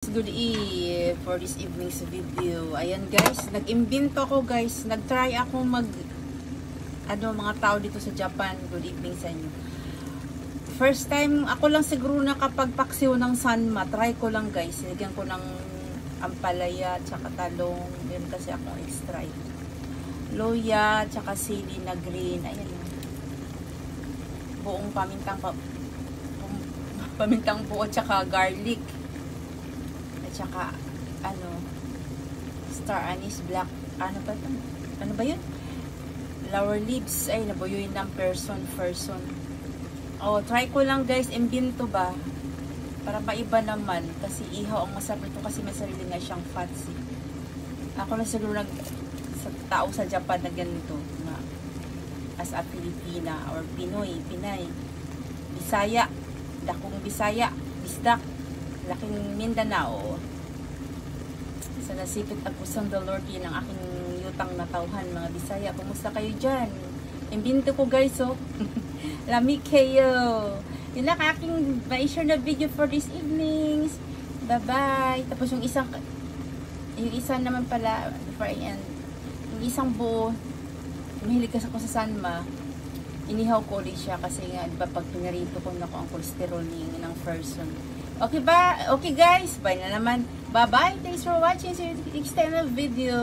Good eve for this evening's video. Ayan guys, nag-imbento ako guys. Nag-try ako mga tao dito sa Japan. Good evening sa inyo. First time, ako lang siguro nakapagpaksiw ng sanma. Try ko lang guys. Nilagyan ko ng ampalaya, tsaka talong. Meron kasi akong extra. Loya, tsaka sili na green. Ayan. Buong pamintang buo, tsaka garlic. Tsaka star anise, black, ano ba yun? Flower leaves, ay nabuyoy ng person. Try ko lang guys, imbento ba para maiba naman, kasi ihaw ang masarap ito, kasi may sarili nga siyang fats Ako na siguro sa tao sa Japan na ganito na as a Pilipina or Pinay, Bisaya, dakong Bisaya, Bisdak, laking Mindanao. Sa nasipit ang pusang the Lord, yun ang aking yutang na tauhan, mga Bisaya. Kumusta kayo dyan? Imbento ko guys, lamig kayo. Yun lang aking ma-share na video for this evenings. Bye-bye. Tapos yung isa naman pala, before I end, yung isang buo, mahilig kasi ako sa sanma, inihaw ko ulit siya kasi nga, diba, pag pinarito ko na ko ang cholesterol ng person. Okay ba? Okay guys, bye na naman. Bye-bye. Thanks for watching. See you next time video.